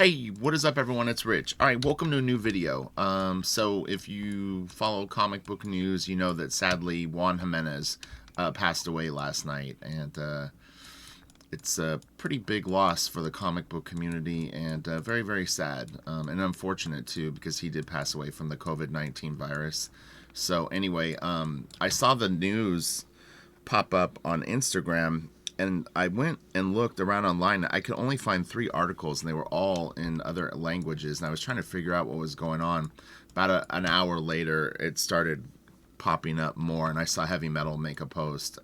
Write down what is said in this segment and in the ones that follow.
Hey, what is up, everyone? It's Rich. All right, welcome to a new video. So if you follow comic book news, you know that sadly Juan Gimenez passed away last night, and it's a pretty big loss for the comic book community, and very, very sad and unfortunate too, because he did pass away from the COVID-19 virus. So anyway, I saw the news pop up on Instagram, and I went and looked around online. I could only find 3 articles, and they were all in other languages. And I was trying to figure out what was going on. About an hour later, it started popping up more, and I saw Heavy Metal make a post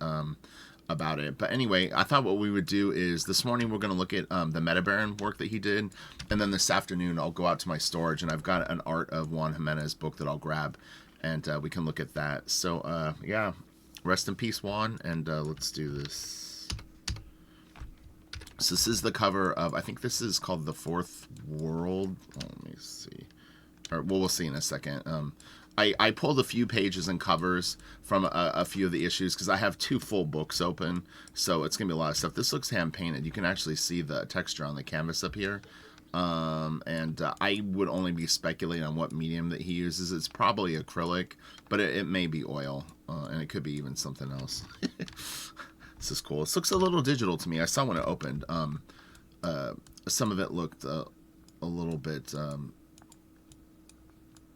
about it. But anyway, I thought what we would do is this morning we're going to look at the Meta Baron work that he did, and then this afternoon I'll go out to my storage, and I've got an Art of Juan Gimenez book that I'll grab, and we can look at that. So yeah, rest in peace, Juan, and let's do this. So this is the cover of, I think this is called The Fourth World. Oh, let me see. Or, well, we'll see in a second. I pulled a few pages and covers from a few of the issues because I have 2 full books open, so it's going to be a lot of stuff. This looks hand-painted. You can actually see the texture on the canvas up here. And I would only be speculating on what medium that he uses. It's probably acrylic, but it may be oil, and it could be even something else. This is cool. This looks a little digital to me. I saw when it opened. Some of it looked a little bit,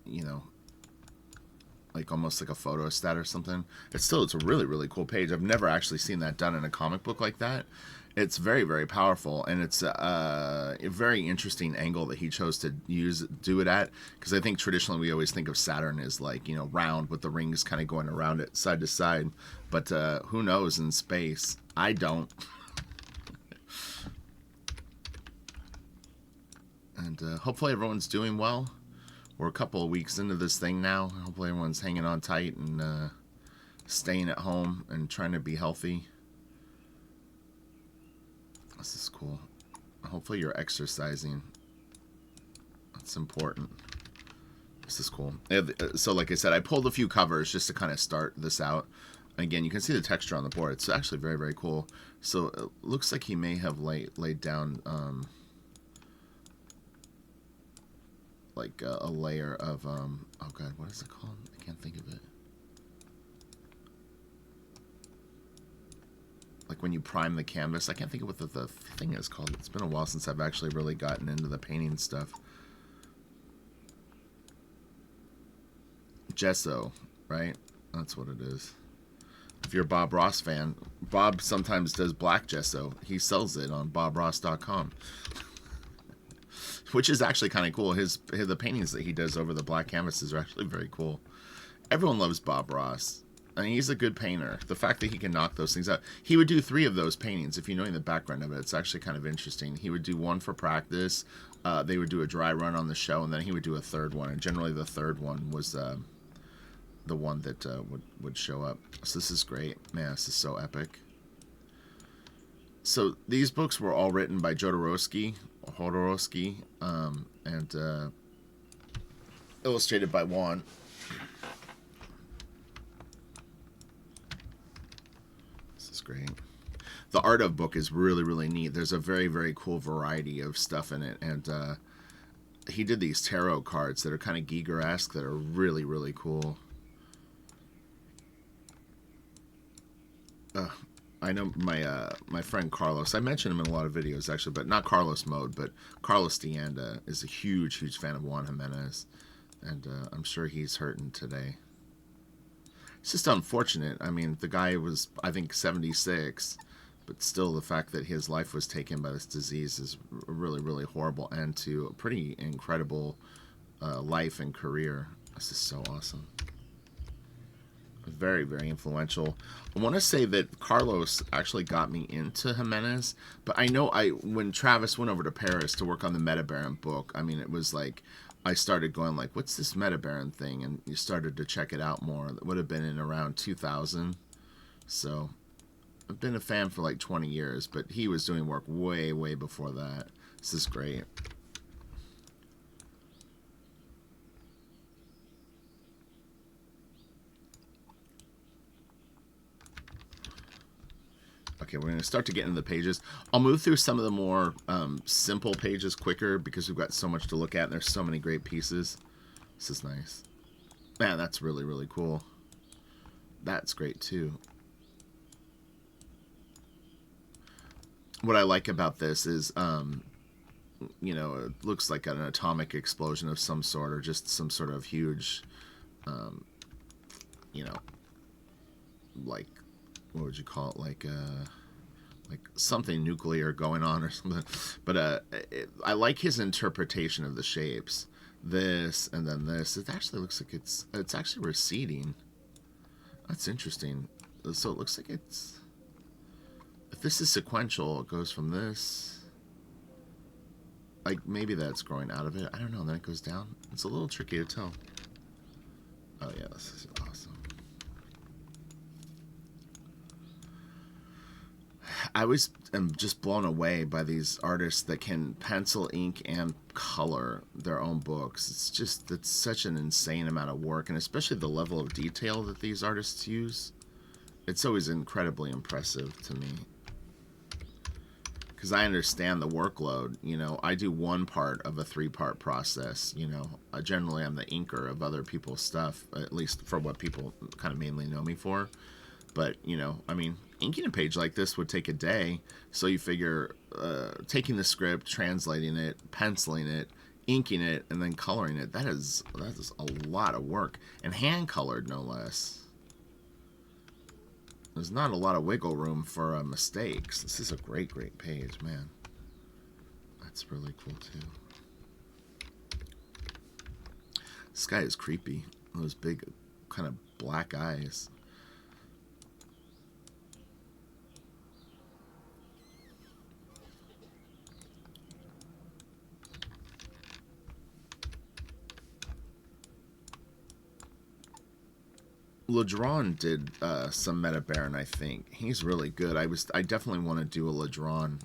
you know, like almost like a photostat or something. It's a really, really cool page. I've never actually seen that done in a comic book like that. It's very, very powerful, and it's a very interesting angle that he chose to do it at, because I think traditionally we always think of Saturn as like, you know, round with the rings kind of going around it side to side, but who knows in space? I don't. And hopefully everyone's doing well. We're a couple of weeks into this thing now. Hopefully everyone's hanging on tight and staying at home and trying to be healthy. This is cool. Hopefully you're exercising. That's important. This is cool. So like I said, I pulled a few covers just to kind of start this out. Again, you can see the texture on the board. It's actually very, very cool. So it looks like he may have laid down like a layer of, oh god, what is it called? I can't think of it. Like when you prime the canvas. I can't think of what the thing is called. It's been a while since I've actually really gotten into the painting stuff. Gesso, right? That's what it is. If you're a Bob Ross fan, Bob sometimes does black gesso. He sells it on bobross.com. Which is actually kind of cool. The paintings that he does over the black canvases are actually very cool. Everyone loves Bob Ross. I mean, he's a good painter. The fact that he can knock those things out. He would do 3 of those paintings. If you know the background of it, it's actually kind of interesting. He would do 1 for practice. They would do a dry run on the show, and then he would do a 3rd one. And generally the 3rd one was the one that would show up. So this is great. Man, this is so epic. So these books were all written by Jodorowsky, and illustrated by Juan. Great. The art of book is really, really neat. There's a very, very cool variety of stuff in it, and he did these tarot cards that are kind of Giger-esque that are really, really cool. I know my friend Carlos. I mentioned him in a lot of videos actually, but not Carlos Mode, but Carlos Deanda is a huge, huge fan of Juan Gimenez, and I'm sure he's hurting today. It's just unfortunate. I mean, the guy was, I think, 76, but still the fact that his life was taken by this disease is really, really horrible end to a pretty incredible life and career. This is so awesome. Very, very influential. I want to say that Carlos actually got me into Gimenez, but I know when Travis went over to Paris to work on the Meta Baron book, I mean, it was like, I started going like, what's this Meta Baron thing? And you started to check it out more. It would have been in around 2000. So I've been a fan for like 20 years, but he was doing work way, way before that. This is great. Okay, we're going to start to get into the pages. I'll move through some of the more simple pages quicker because we've got so much to look at and there's so many great pieces. This is nice. Man, that's really, really cool. That's great too. What I like about this is, you know, it looks like an atomic explosion of some sort, or just some sort of huge, you know, like, what would you call it? Like something nuclear going on or something. But I like his interpretation of the shapes. This and then this. It actually looks like it's actually receding. That's interesting. So it looks like it's, if this is sequential, it goes from this. Like maybe that's growing out of it. I don't know. Then it goes down. It's a little tricky to tell. Oh yeah, this is awesome. I always am just blown away by these artists that can pencil, ink, and color their own books. It's such an insane amount of work, and especially the level of detail that these artists use. It's always incredibly impressive to me. Because I understand the workload. You know, I do one part of a 3-part process. You know, generally I'm the inker of other people's stuff, at least for what people kind of mainly know me for. But, you know, I mean, inking a page like this would take a day. So you figure taking the script, translating it, penciling it, inking it, and then coloring it, that is a lot of work. And hand-colored, no less. There's not a lot of wiggle room for mistakes. This is a great, great page, man. That's really cool, too. This guy is creepy. Those big, kind of black eyes. Ledron did some Meta Baron, I think. He's really good. I definitely want to do a Ledron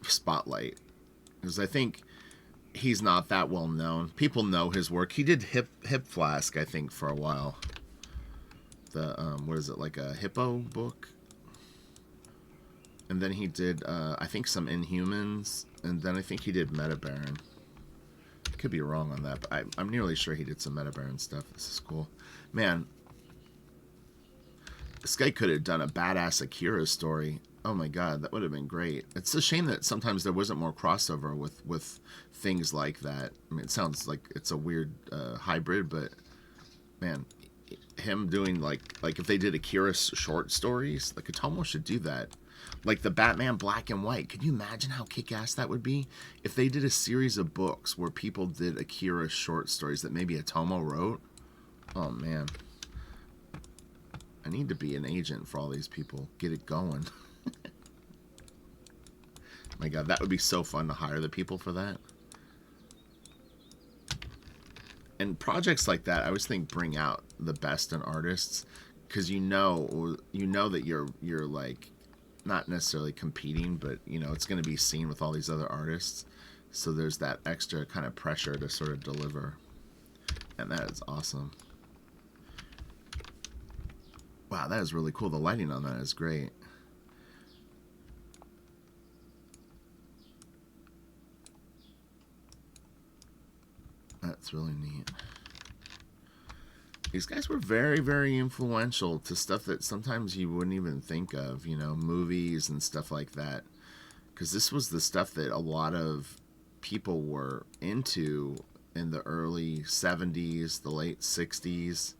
spotlight, because I think he's not that well known. People know his work. He did Hip Flask, I think, for a while. The what is it, like a Hippo book? And then he did I think some Inhumans, and then I think he did Meta Baron. Could be wrong on that, but I'm nearly sure he did some Meta Baron stuff. This is cool. Man, this guy could have done a badass Akira story. Oh my god, that would have been great. It's a shame that sometimes there wasn't more crossover with things like that. I mean, it sounds like it's a weird hybrid, but man, him doing like if they did Akira short stories, like Otomo should do that. Like the Batman Black and White. Could you imagine how kick-ass that would be? If they did a series of books where people did Akira short stories that maybe Otomo wrote. Oh, man. I need to be an agent for all these people. Get it going. My god, that would be so fun to hire the people for that. And projects like that, I always think bring out the best in artists. Because you know that you're like, not necessarily competing, but you know it's going to be seen with all these other artists, so there's that extra kind of pressure to sort of deliver, and that is awesome. Wow, that is really cool. The lighting on that is great. That's really neat. These guys were very, very influential to stuff that sometimes you wouldn't even think of, you know, movies and stuff like that. Because this was the stuff that a lot of people were into in the early 70s, the late 60s,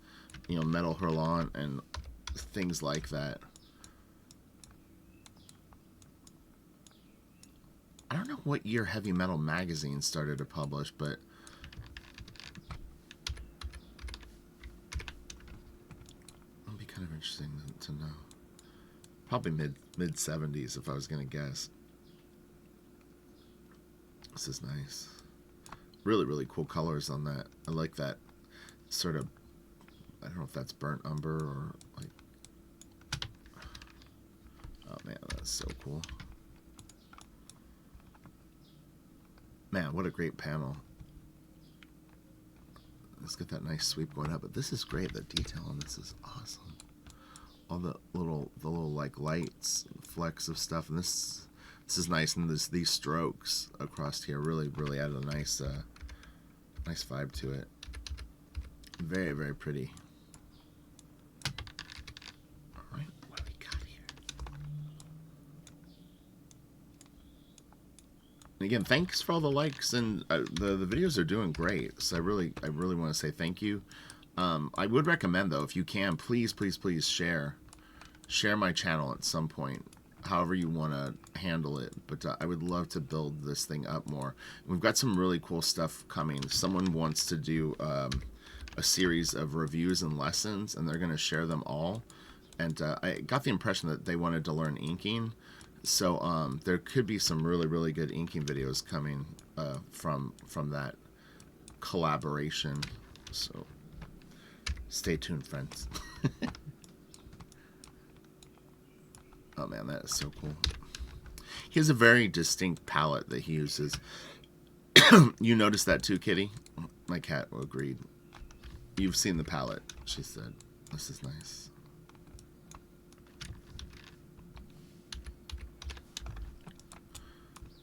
you know, Metal Hurlant and things like that. I don't know what year Heavy Metal Magazine started to publish, but kind of interesting to know. Probably mid 70s if I was gonna guess. This is nice. Really, really cool colors on that. I like that sort of, I don't know if that's burnt umber or like, oh man, that's so cool. Man, what a great panel. Let's get that nice sweep going up. But this is great. The detail on this is awesome. All the little like lights, flecks of stuff, and this is nice. And these strokes across here really added a nice nice vibe to it. Very pretty. All right, what do we got here? And again, thanks for all the likes, and the videos are doing great. So I really want to say thank you. I would recommend, though, if you can, please share my channel at some point, however you want to handle it. But I would love to build this thing up more. We've got some really cool stuff coming. Someone wants to do a series of reviews and lessons, and they're going to share them all. And I got the impression that they wanted to learn inking. So there could be some really good inking videos coming from that collaboration. So stay tuned, friends. Oh man, that is so cool. He has a very distinct palette that he uses. You noticed that too, Kitty? My cat agreed. You've seen the palette, she said. This is nice.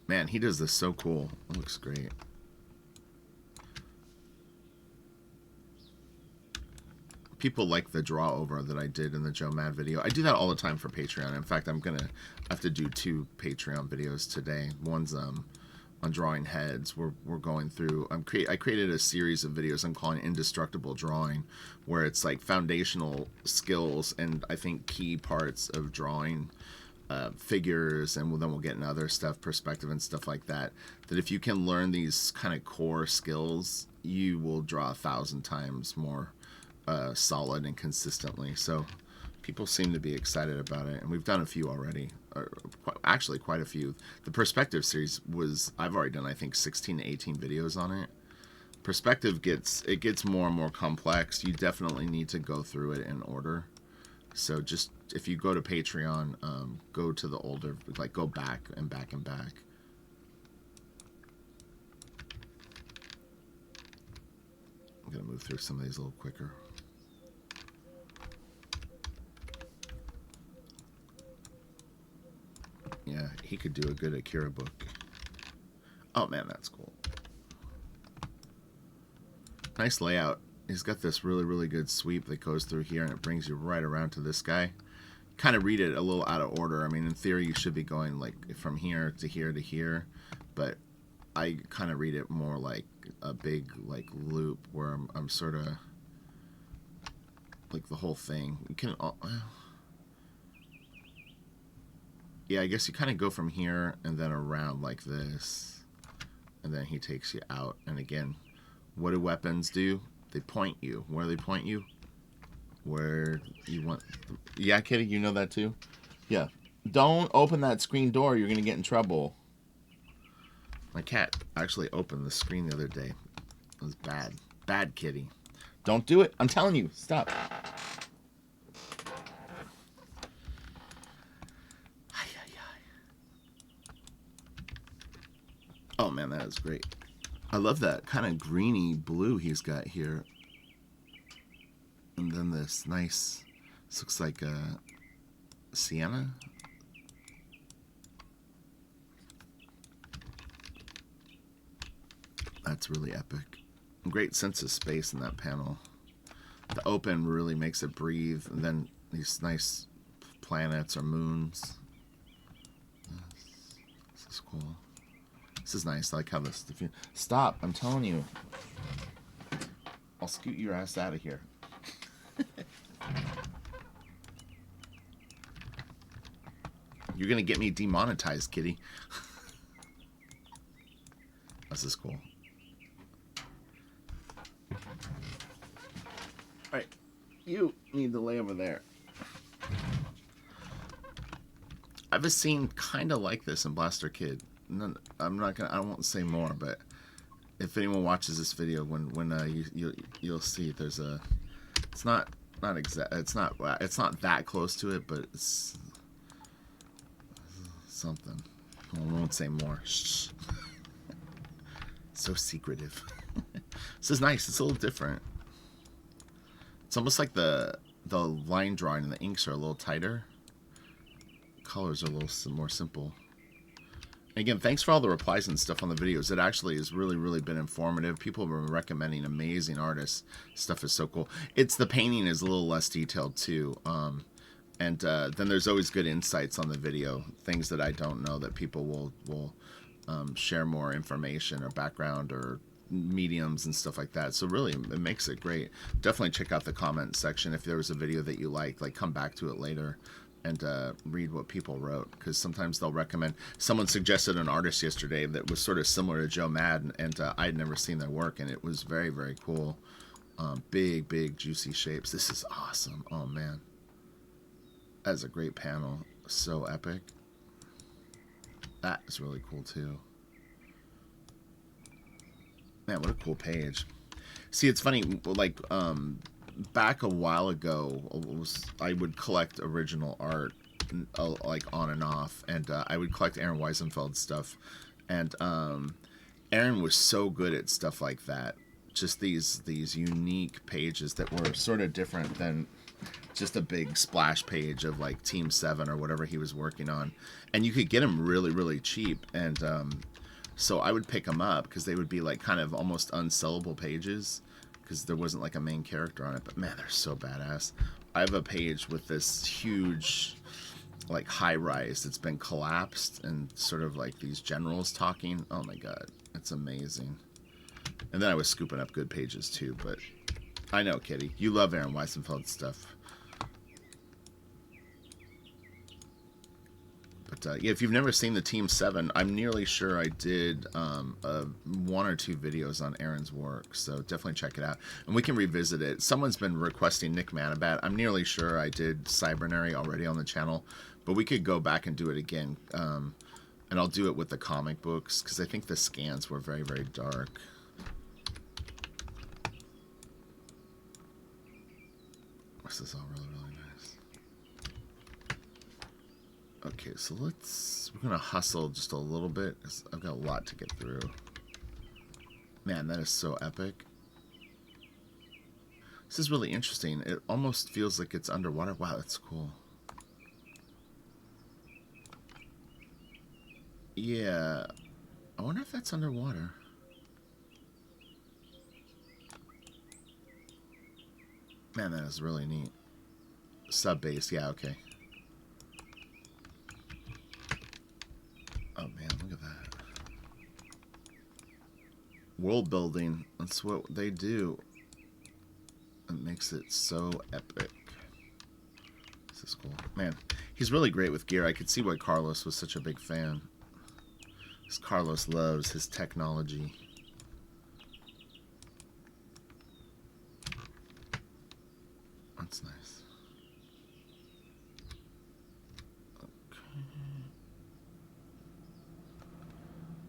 Man, he does this so cool. It looks great. People like the draw over that I did in the Joe Mad video. I do that all the time for Patreon. In fact, I'm gonna have to do 2 Patreon videos today. One's on drawing heads. We're going through. I created a series of videos I'm calling Indestructible Drawing, where it's like foundational skills and I think key parts of drawing figures, and then we'll get into other stuff, perspective and stuff like that. That if you can learn these kind of core skills, you will draw 1,000 times more solid and consistently. So people seem to be excited about it, and we've done a few already, actually quite a few. The perspective series I've already done I think 16 to 18 videos on it. Perspective gets more and more complex. You definitely need to go through it in order. So just if you go to Patreon, go to the older, like go back and back and back. I'm gonna move through some of these a little quicker. Yeah, he could do a good Akira book. Oh man, that's cool. Nice layout. He's got this really good sweep that goes through here, and it brings you right around to this guy. Kind of read it a little out of order. I mean, in theory, you should be going like from here to here to here, but I kind of read it more like a big like loop where I'm sort of like the whole thing. You can, yeah, I guess you kind of go from here and then around like this, and then he takes you out. And again, what do weapons do? They point you. Where do they point you? Where you want. Yeah, Kitty, you know that too? Yeah. Don't open that screen door. You're going to get in trouble. My cat actually opened the screen the other day. It was bad. Bad, Kitty. Don't do it. I'm telling you. Stop. Oh, man, that is great. I love that kind of greeny blue he's got here. And then this nice, this looks like a sienna. That's really epic. Great sense of space in that panel. The open really makes it breathe. And then these nice planets or moons. This is cool. This is nice. I like how this... Stop. I'm telling you. I'll scoot your ass out of here. You're going to get me demonetized, Kitty. This is cool. Alright. You need to lay over there. I have a scene kind of like this in Blaster Kid. I'm not gonna. I won't say more, but if anyone watches this video, when you'll see there's a. It's not exact. It's not that close to it, but it's something. I won't say more. Shh. So secretive. This is nice. It's a little different. It's almost like the line drawing and the inks are a little tighter. Colors are a little more simple. Again, thanks for all the replies and stuff on the videos. It actually has really been informative. People have been recommending amazing artists. Stuff is so cool. It's the painting is a little less detailed too. And then there's always good insights on the video, things that I don't know that people will share more information or background or mediums and stuff like that. So really, it makes it great. Definitely check out the comment section if there was a video that you like come back to it later and read what people wrote, because sometimes they'll recommend. Someone suggested an artist yesterday that was sort of similar to Joe Madden, and I'd never seen their work, and it was very cool. Big juicy shapes. This is awesome. Oh man, that's a great panel. So epic. That is really cool too. Man, what a cool page. See, it's funny, like back a while ago, I would collect original art, like on and off, and I would collect Aaron Weisenfeld's stuff, and Aaron was so good at stuff like that. Just these unique pages that were sort of different than just a big splash page of like Team 7 or whatever he was working on, and you could get them really cheap, and so I would pick them up because they would be like kind of almost unsellable pages, because there wasn't like a main character on it. But man, they're so badass. I have a page with this huge like high rise that's been collapsed and sort of like these generals talking. Oh my god, it's amazing. And then I was scooping up good pages too, but I know, Kitty, you love Aaron Weisenfeld stuff. But yeah, if you've never seen the Team 7, I'm nearly sure I did 1 or 2 videos on Aaron's work, so definitely check it out. And we can revisit it. Someone's been requesting Nick Manabat. I'm nearly sure I did Cybernary already on the channel, but we could go back and do it again. And I'll do it with the comic books, because I think the scans were very dark. This is all really nice. Okay, so we're gonna hustle just a little bit, because I've got a lot to get through. Man, that is so epic. This is really interesting. It almost feels like it's underwater. Wow, that's cool. Yeah, I wonder if that's underwater. Man, that is really neat. Sub base, yeah, okay. Oh man, look at that. World building, that's what they do. It makes it so epic. This is cool. Man, he's really great with gear. I could see why Carlos was such a big fan. Because Carlos loves his technology. That's nice. Okay.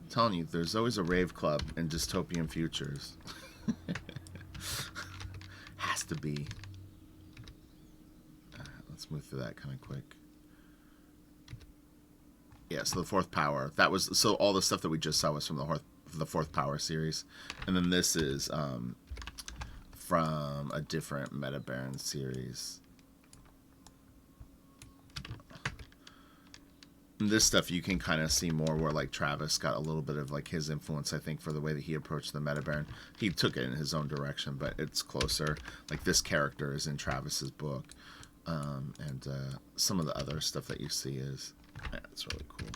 I'm telling you, there's always a rave club in dystopian futures. Has to be. Let's move through that kind of quick. Yeah, so the Fourth Power. That was, so all the stuff that we just saw was from the Fourth Power series, and then this is from a different Meta Baron series. And this stuff you can kind of see more where like Travis got a little bit of like his influence, I think, for the way that he approached the Meta Baron. He took it in his own direction, but it's closer. Like this character is in Travis's book, and some of the other stuff that you see is, yeah, it's really cool.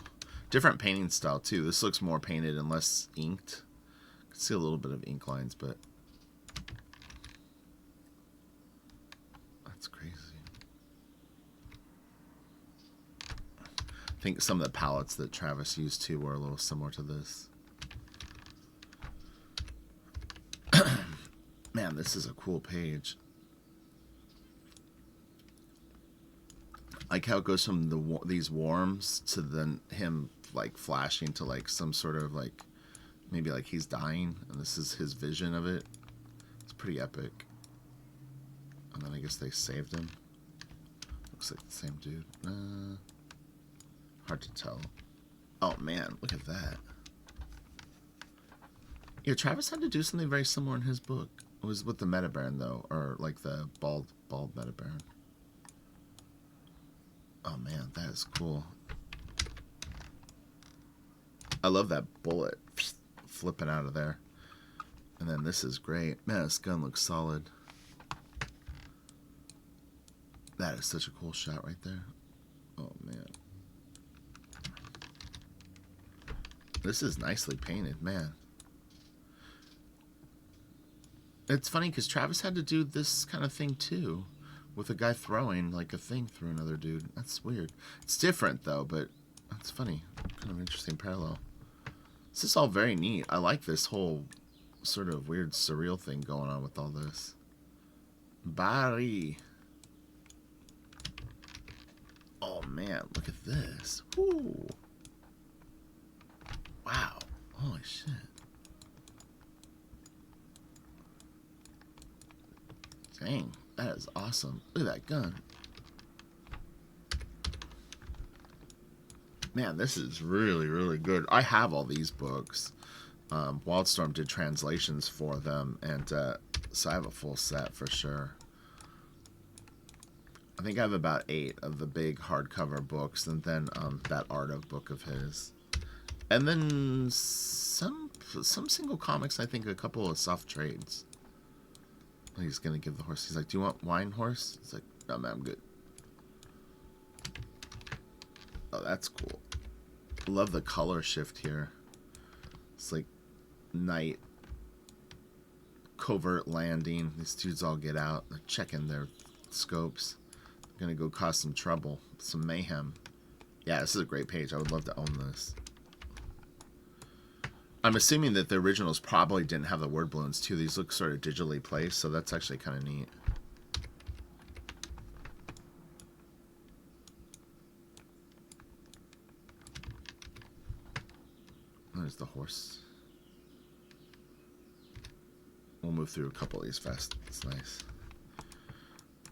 Different painting style too. This looks more painted and less inked. You can see a little bit of ink lines, but that's crazy. I think some of the palettes that Travis used too were a little similar to this. Man, this is a cool page. Like how it goes from these worms to then him like flashing to like some sort of like, maybe like he's dying and this is his vision of it. It's pretty epic. And then I guess they saved him. Looks like the same dude. Hard to tell. Oh man, look at that. Yeah, Travis had to do something very similar in his book. It was with the Meta Baron though, or like the bald Meta Baron. Oh man, that is cool. I love that bullet flipping out of there. And then this is great. Man, this gun looks solid. That is such a cool shot right there. Oh man. This is nicely painted, man. It's funny because Travis had to do this kind of thing too, with a guy throwing like a thing through another dude. That's weird. It's different though, but that's funny. Kind of interesting parallel. This is all very neat. I like this whole sort of weird surreal thing going on with all this. Barry. Oh man, look at this. Woo. Wow. Holy shit. Dang, that is awesome. Look at that gun. Man, this is really, really good. I have all these books. Wildstorm did translations for them, and so I have a full set for sure. I think I have about 8 of the big hardcover books, and then that Art of book of his. And then some single comics, I think a couple of soft trades. He's going to give the horse. He's like, do you want wine, horse? He's like, no, man, I'm good. Oh, that's cool. I love the color shift here. It's like night, covert landing. These dudes all get out. They're checking their scopes. They're going to go cause some trouble, some mayhem. Yeah, this is a great page. I would love to own this. I'm assuming that the originals probably didn't have the word balloons too. These look sort of digitally placed, so that's actually kind of neat. There's the horse. We'll move through a couple of these fast. It's nice.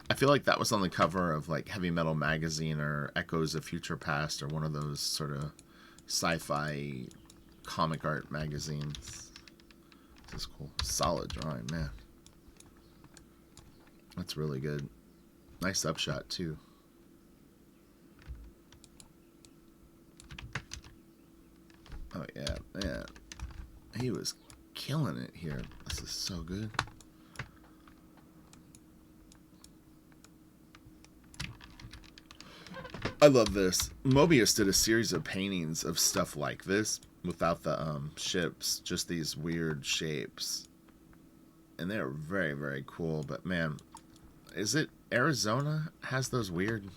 I feel like that was on the cover of like Heavy Metal Magazine or Echoes of Future Past or one of those sort of sci-fi comic art magazines. This is cool. Solid drawing, man. That's really good. Nice upshot too. Oh yeah, man. He was killing it here. This is so good. I love this. Mobius did a series of paintings of stuff like this without the ships, just these weird shapes. And they're very, very cool. But man, is it Arizona has those weird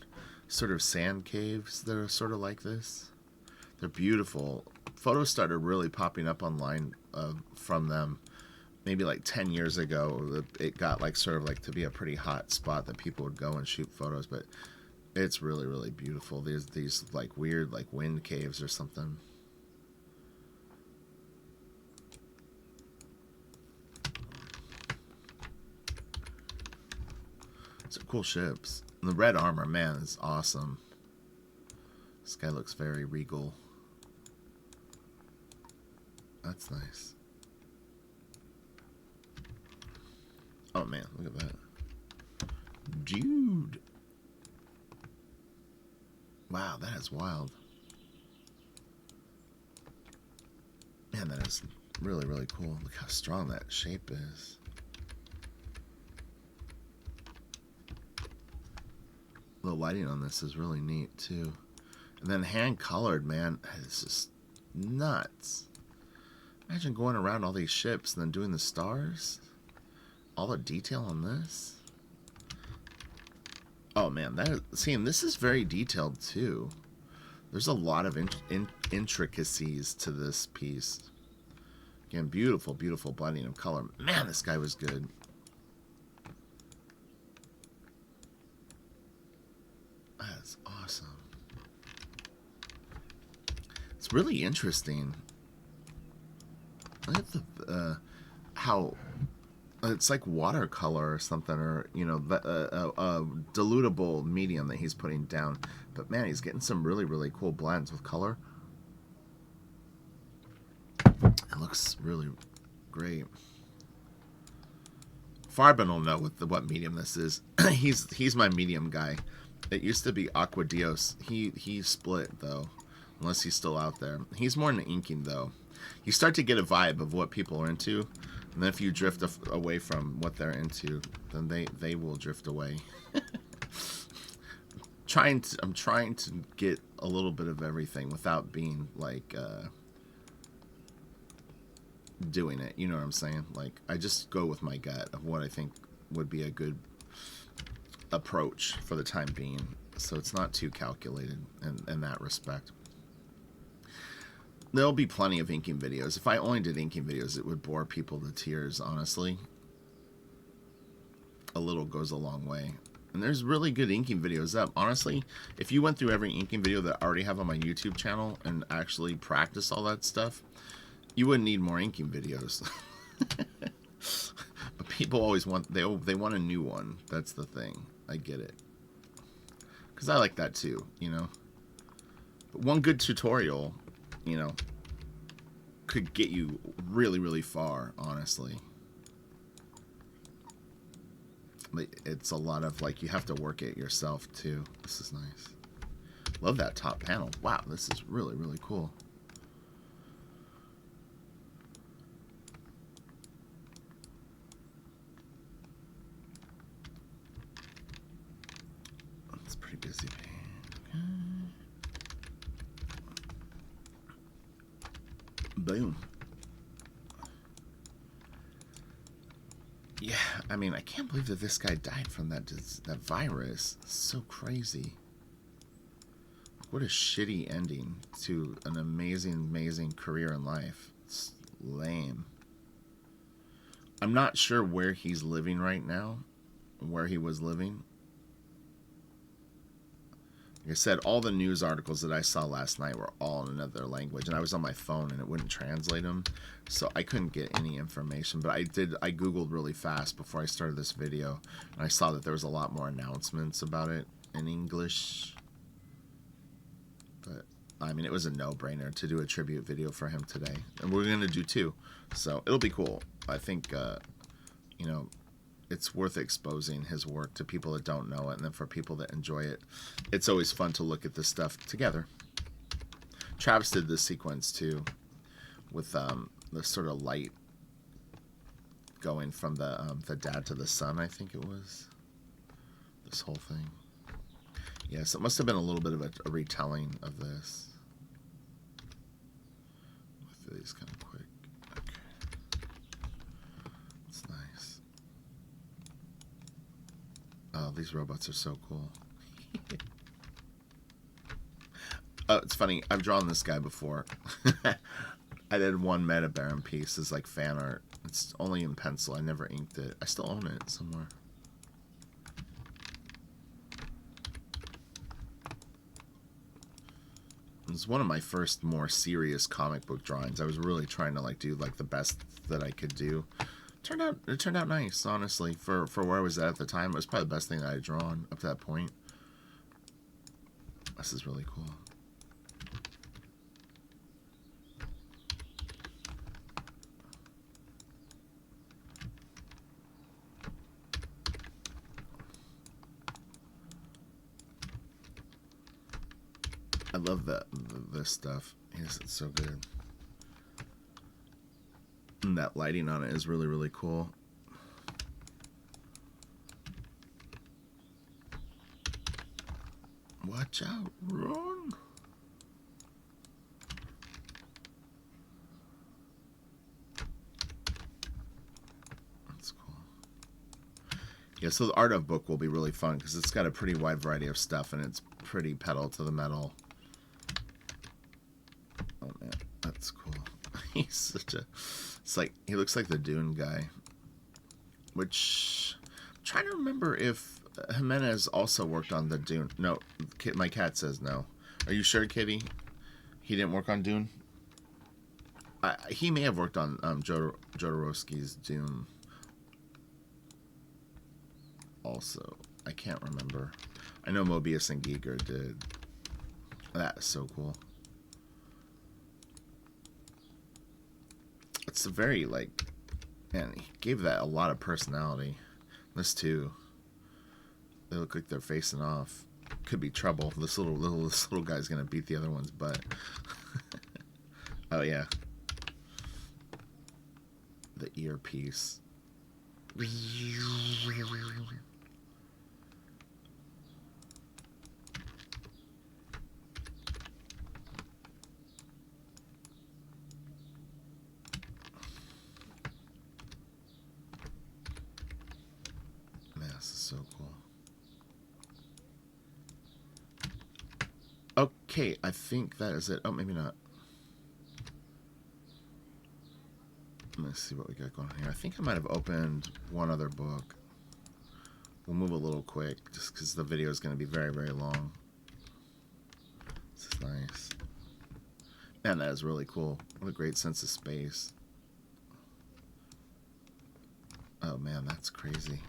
sort of sand caves that are sort of like this? They're beautiful. Photos started really popping up online from them maybe like 10 years ago. It got like sort of like to be a pretty hot spot that people would go and shoot photos, but it's really, really beautiful. There's these like weird like wind caves or something. Some cool ships. And the red armor, man, is awesome. This guy looks very regal. That's nice. Oh man, look at that. Dude. Wow, that is wild. Man, that is really, really cool. Look how strong that shape is. The lighting on this is really neat too. And then hand colored, man, it's just nuts. Imagine going around all these ships and then doing the stars. All the detail on this. Oh man, seeing this is very detailed too. There's a lot of intricacies to this piece. Again, beautiful, beautiful blending of color. Man, this guy was good. That's awesome. It's really interesting. Look at the how it's like watercolor or something, or you know, a dilutable medium that he's putting down. But man, he's getting some really, really cool blends with color. It looks really great. Farben will know what medium this is. he's my medium guy. It used to be Aqua Dios. He split though, unless he's still out there. He's more into inking though. You start to get a vibe of what people are into, and then if you drift away from what they're into, then they will drift away. I'm trying to get a little bit of everything without being like doing it. You know what I'm saying? Like, I just go with my gut of what I think would be a good approach for the time being. So it's not too calculated in that respect. There'll be plenty of inking videos. If I only did inking videos, it would bore people to tears, honestly. A little goes a long way. And there's really good inking videos up. Honestly, if you went through every inking video that I already have on my YouTube channel and actually practice all that stuff, you wouldn't need more inking videos. But people always want, they want a new one. That's the thing. I get it. Because I like that too, you know. But one good tutorial, you know, could get you really, really far, honestly. It's a lot of, like, you have to work it yourself too. This is nice. Love that top panel. Wow, this is really, really cool. It's pretty busy. Boom. Yeah, I mean, I can't believe that this guy died from that virus. It's so crazy. What a shitty ending to an amazing, amazing career in life. It's lame. I'm not sure where he's living right now, where he was living. Like I said, all the news articles that I saw last night were all in another language, and I was on my phone and it wouldn't translate them, so I couldn't get any information. But I Googled really fast before I started this video, and I saw that there was a lot more announcements about it in English. But I mean, it was a no-brainer to do a tribute video for him today, and we're gonna do two, so it'll be cool. I think you know, it's worth exposing his work to people that don't know it, and then for people that enjoy it, it's always fun to look at this stuff together. Travis did this sequence too, with the sort of light going from the dad to the son, I think it was. This whole thing. Yes, it must have been a little bit of a retelling of this. With these kind of quick. Okay. It's nice. Oh, these robots are so cool. Oh, it's funny. I've drawn this guy before. I did one Meta Baron piece as like fan art. It's only in pencil. I never inked it. I still own it somewhere. It was one of my first more serious comic book drawings. I was really trying to like do like the best that I could do. It turned out nice, honestly. For where I was at the time, it was probably the best thing that I had drawn up to that point. This is really cool. I love this stuff. Yes, it's so good. And that lighting on it is really, really cool. Watch out, run! That's cool. Yeah, so the art of book will be really fun because it's got a pretty wide variety of stuff and it's pretty pedal to the metal. Oh man, that's cool. He's such a... It's like, he looks like the Dune guy. Which, I'm trying to remember if Gimenez also worked on the Dune. No, my cat says no. Are you sure, Kitty? He didn't work on Dune? He may have worked on Jodorowsky's Dune. Also, I can't remember. I know Mobius and Giger did. That is so cool. It's a very, like, man, he gave that a lot of personality. This too. They look like they're facing off. Could be trouble. This little guy's gonna beat the other one's butt. Oh yeah. The earpiece. Man, this is so cool. Okay, I think that is it. Oh, maybe not. Let's see what we got going on here. I think I might have opened one other book. We'll move a little quick just because the video is going to be very, very long. This is nice. Man, that is really cool. What a great sense of space. Oh man, that's crazy.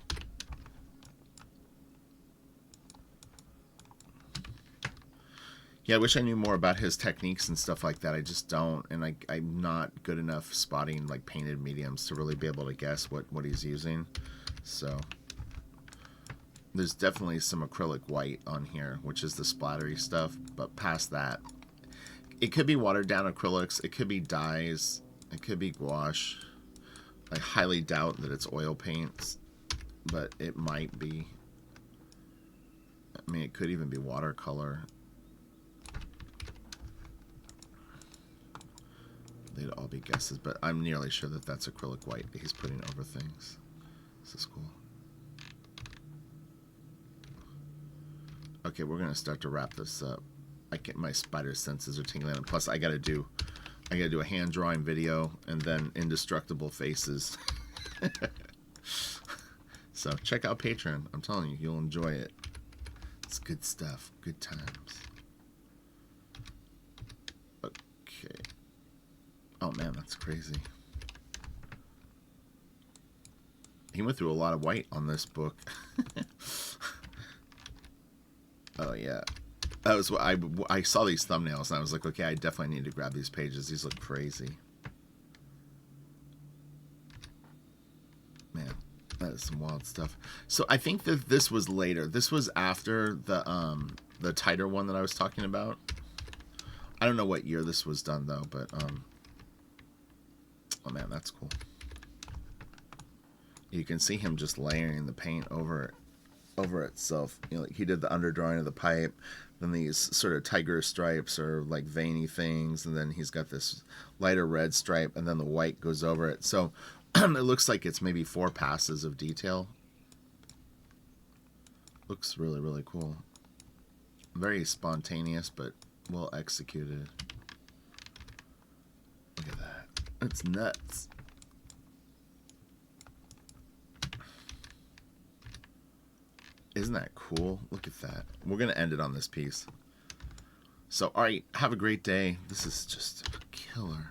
Yeah, I wish I knew more about his techniques and stuff like that. I just don't, and I'm not good enough spotting like painted mediums to really be able to guess what he's using. So there's definitely some acrylic white on here, which is the splattery stuff, but past that, it could be watered down acrylics, it could be dyes, it could be gouache. I highly doubt that it's oil paints, but it might be. I mean, it could even be watercolor. They'd all be guesses, but I'm nearly sure that that's acrylic white that he's putting over things. This is cool. Okay, we're gonna start to wrap this up. My spider senses are tingling, and plus I gotta do a hand drawing video and then indestructible faces. So check out Patreon. I'm telling you, you'll enjoy it. It's good stuff. Good times. Okay. Oh man, that's crazy. He went through a lot of white on this book. Oh yeah. That was what I saw these thumbnails and I was like, okay, I definitely need to grab these pages. These look crazy. Man, that is some wild stuff. So I think that this was later. This was after the tighter one that I was talking about. I don't know what year this was done though, but oh man, that's cool. You can see him just layering the paint over itself. You know, like he did the underdrawing of the pipe, then these sort of tiger stripes or like veiny things, and then he's got this lighter red stripe, and then the white goes over it. So it looks like it's maybe 4 passes of detail. Looks really, really cool. Very spontaneous, but well executed. Look at that. It's nuts. Isn't that cool? Look at that. We're going to end it on this piece. So, alright, have a great day. This is just a killer.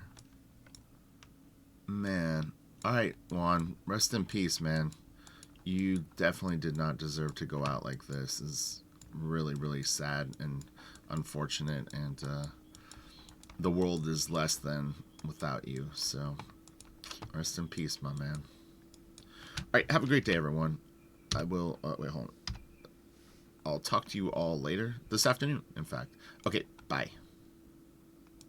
Man. Alright, Juan, rest in peace, man. You definitely did not deserve to go out like this. It's really, really sad and unfortunate, and the world is less than without you. So, rest in peace, my man. Alright, have a great day, everyone. I will... wait, hold on. I'll talk to you all later. This afternoon, in fact. Okay, bye.